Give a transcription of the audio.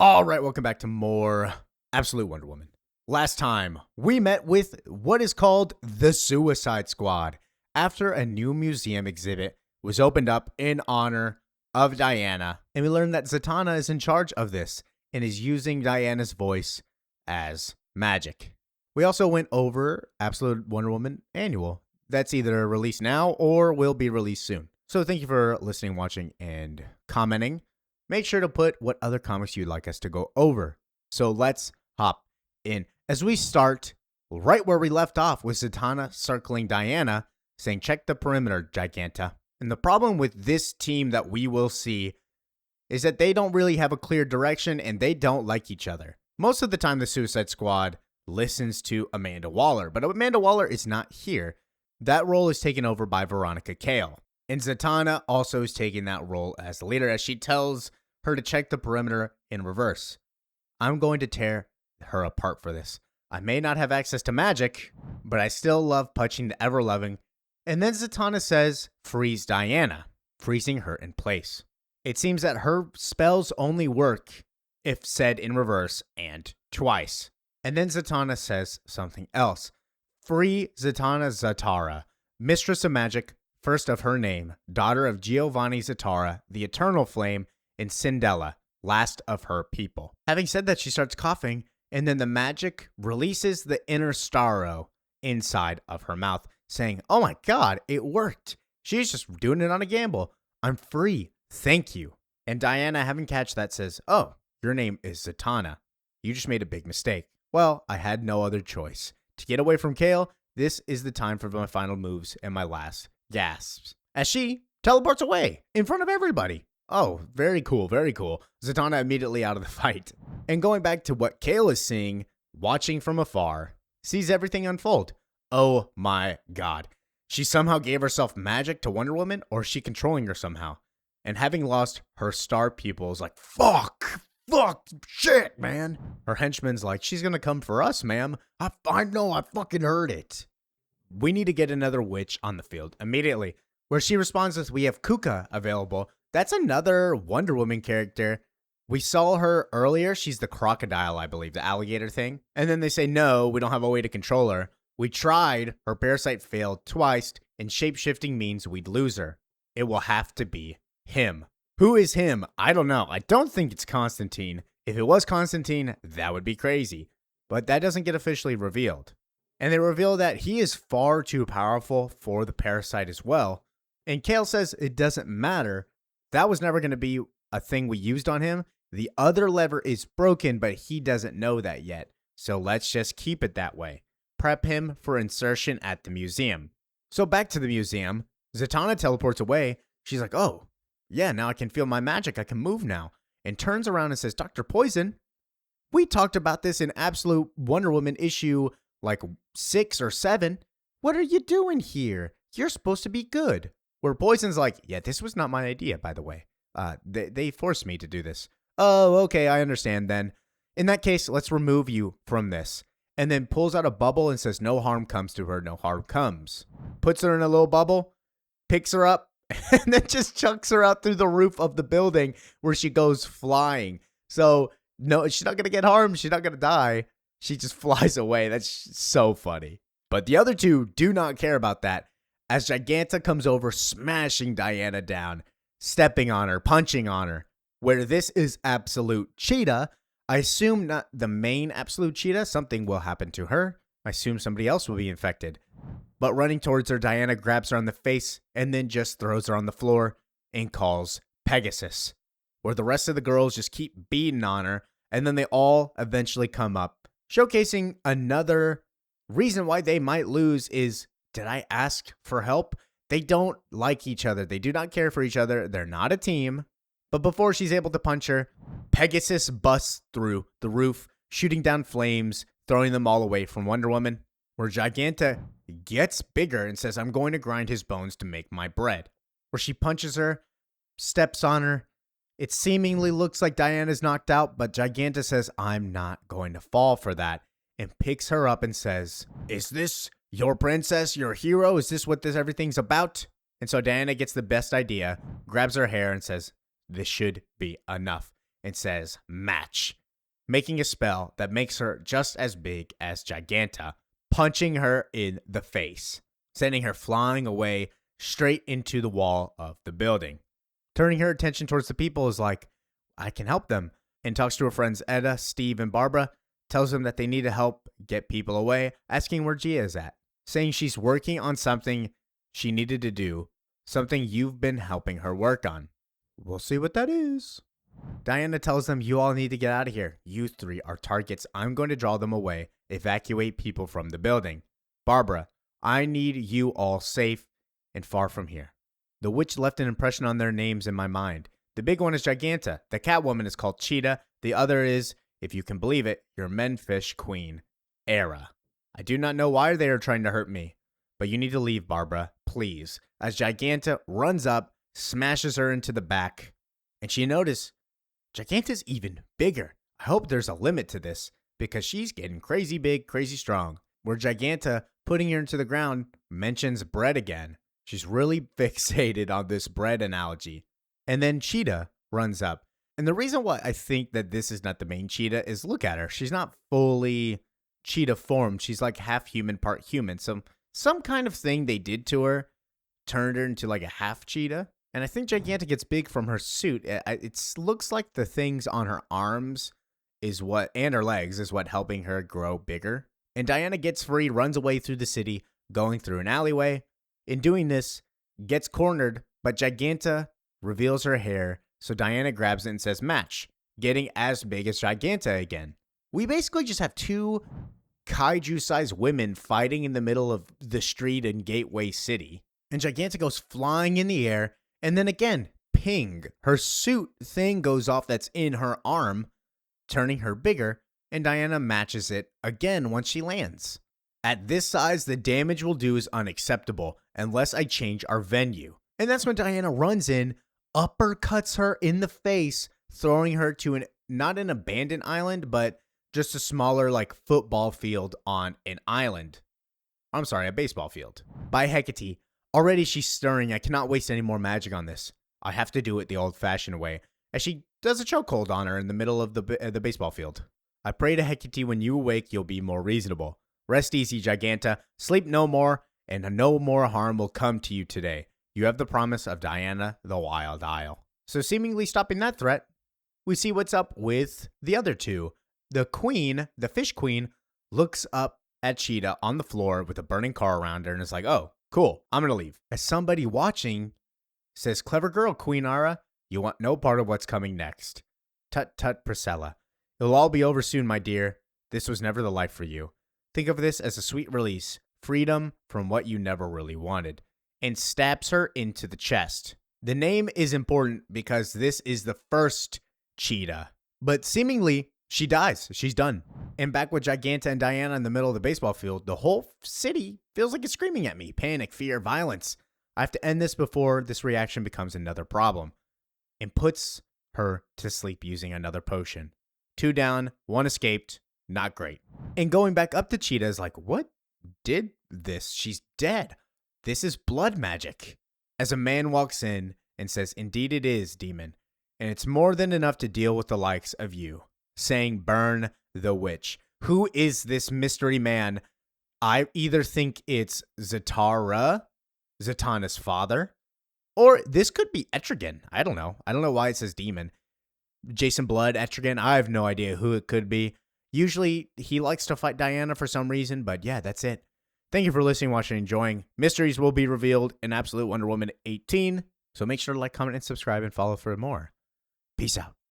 All right, welcome back to more Absolute Wonder Woman. Last time, we met with what is called the Suicide Squad after a new museum exhibit was opened up in honor of Diana, and we learned that Zatanna is in charge of this and is using Diana's voice as magic. We also went over Absolute Wonder Woman Annual. That's either released now or will be released soon. So thank you for listening, watching, and commenting. Make sure to put what other comics you'd like us to go over. So let's hop in. As we start right where we left off with Zatanna circling Diana, saying, check the perimeter, Giganta. And the problem with this team that we will see is that they don't really have a clear direction and they don't like each other. Most of the time, the Suicide Squad listens to Amanda Waller, but Amanda Waller is not here. That role is taken over by Veronica Cale. And Zatanna also is taking that role as the leader as she tells her to check the perimeter in reverse. I'm going to tear her apart for this. I may not have access to magic, but I still love punching the ever-loving. And then Zatanna says, freeze Diana, freezing her in place. It seems that her spells only work if said in reverse and twice. And then Zatanna says something else. Free Zatanna Zatara, mistress of magic, first of her name, daughter of Giovanni Zatara, the eternal flame, and Cindella, last of her people. Having said that, she starts coughing, and then the magic releases the inner Starro inside of her mouth, saying, oh my god, it worked. She's just doing it on a gamble. I'm free. Thank you. And Diana, having catch that, says, oh, your name is Zatanna. You just made a big mistake. Well, I had no other choice. To get away from Cale, this is the time for my final moves and my last gasps. As she teleports away in front of everybody. Oh, very cool, very cool. Zatanna immediately out of the fight. And going back to what Cale is seeing, watching from afar, sees everything unfold. Oh my god. She somehow gave herself magic to Wonder Woman, or is she controlling her somehow? And having lost her star pupil is like, fuck, shit, man. Her henchman's like, she's gonna come for us, ma'am. I know, I fucking heard it. We need to get another witch on the field immediately. Where she responds with, we have Kuka available. That's another Wonder Woman character. We saw her earlier. She's the crocodile, I believe, the alligator thing. And then they say, no, we don't have a way to control her. We tried. Her parasite failed twice, and shape-shifting means we'd lose her. It will have to be him. Who is him? I don't know. I don't think it's Constantine. If it was Constantine, that would be crazy. But that doesn't get officially revealed. And they reveal that he is far too powerful for the parasite as well. And Cale says it doesn't matter. That was never going to be a thing we used on him. The other lever is broken, but he doesn't know that yet. So let's just keep it that way. Prep him for insertion at the museum. So back to the museum. Zatanna teleports away. She's like, oh, yeah, now I can feel my magic. I can move now. And turns around and says, Dr. Poison, we talked about this in Absolute Wonder Woman issue like 6 or 7. What are you doing here? You're supposed to be good. Where Poison's like, yeah, this was not my idea, by the way. They forced me to do this. Oh, okay, I understand then. In that case, let's remove you from this. And then pulls out a bubble and says, no harm comes to her, no harm comes. Puts her in a little bubble, picks her up, and then just chucks her out through the roof of the building where she goes flying. So, no, she's not going to get harmed. She's not going to die. She just flies away. That's so funny. But the other two do not care about that. As Giganta comes over, smashing Diana down, stepping on her, punching on her. Where this is Absolute Cheetah, I assume not the main Absolute Cheetah, something will happen to her. I assume somebody else will be infected. But running towards her, Diana grabs her on the face and then just throws her on the floor and calls Pegasus. Where the rest of the girls just keep beating on her, and then they all eventually come up. Showcasing another reason why they might lose is, did I ask for help? They don't like each other. They do not care for each other. They're not a team. But before she's able to punch her, Pegasus busts through the roof, shooting down flames, throwing them all away from Wonder Woman. Where Giganta gets bigger and says, I'm going to grind his bones to make my bread. Where she punches her, steps on her. It seemingly looks like Diana's knocked out, but Giganta says, I'm not going to fall for that. And picks her up and says, is this your princess, your hero? Is this what everything's about? And so Diana gets the best idea, grabs her hair and says, this should be enough. and says, match, making a spell that makes her just as big as Giganta, punching her in the face, sending her flying away straight into the wall of the building. Turning her attention towards the people is like, I can help them, and talks to her friends Etta, Steve, and Barbara, tells them that they need to help get people away, asking where Gia is at, saying she's working on something she needed to do, something you've been helping her work on. We'll see what that is. Diana tells them, you all need to get out of here. You three are targets. I'm going to draw them away, evacuate people from the building. Barbara, I need you all safe and far from here. The witch left an impression on their names in my mind. The big one is Giganta. The Catwoman is called Cheetah. The other is, if you can believe it, your Menfish queen, Era. I do not know why they are trying to hurt me, but you need to leave, Barbara, please. As Giganta runs up, smashes her into the back, and she notices Giganta's even bigger. I hope there's a limit to this, because she's getting crazy big, crazy strong. Where Giganta, putting her into the ground, mentions bread again. She's really fixated on this bread analogy. And then Cheetah runs up. And the reason why I think that this is not the main Cheetah is, look at her. She's not fully Cheetah formed. She's like half human, part human. Some kind of thing they did to her turned her into like a half Cheetah. And I think Giganta gets big from her suit. It looks like the things on her arms and her legs is what helping her grow bigger. And Diana gets free, runs away through the city, going through an alleyway. In doing this, gets cornered, but Giganta reveals her hair, so Diana grabs it and says match, getting as big as Giganta again. We basically just have two kaiju-sized women fighting in the middle of the street in Gateway City. And Giganta goes flying in the air, and then again, ping, her suit thing goes off that's in her arm, turning her bigger, and Diana matches it again once she lands. At this size, the damage we'll do is unacceptable unless I change our venue. And that's when Diana runs in, uppercuts her in the face, throwing her to not an abandoned island, but just a smaller like football field on an island. I'm sorry, a baseball field. By Hecate, already she's stirring. I cannot waste any more magic on this. I have to do it the old-fashioned way, as she does a chokehold on her in the middle of the baseball field. I pray to Hecate when you awake, you'll be more reasonable. Rest easy, Giganta. Sleep no more, and no more harm will come to you today. You have the promise of Diana the Wild Isle. So seemingly stopping that threat, we see what's up with the other two. The queen, the fish queen, looks up at Cheetah on the floor with a burning car around her and is like, oh, cool, I'm going to leave. As somebody watching says, clever girl, Queen Ara, you want no part of what's coming next. Tut tut, Priscilla. It'll all be over soon, my dear. This was never the life for you. Think of this as a sweet release, freedom from what you never really wanted, and stabs her into the chest. The name is important because this is the first Cheetah, but seemingly she dies. She's done. And back with Giganta and Diana in the middle of the baseball field, the whole city feels like it's screaming at me. Panic, fear, violence. I have to end this before this reaction becomes another problem. And puts her to sleep using another potion. 2 down, 1 escaped. Not great. And going back up to Cheetah is like, what did this? She's dead. This is blood magic. As a man walks in and says, indeed it is, demon. And it's more than enough to deal with the likes of you. Saying, burn the witch. Who is this mystery man? I either think it's Zatanna's father, or this could be Etrigan. I don't know. I don't know why it says demon. Jason Blood, Etrigan, I have no idea who it could be. Usually, he likes to fight Diana for some reason, but yeah, that's it. Thank you for listening, watching, and enjoying. Mysteries will be revealed in Absolute Wonder Woman 18, so make sure to like, comment, and subscribe, and follow for more. Peace out.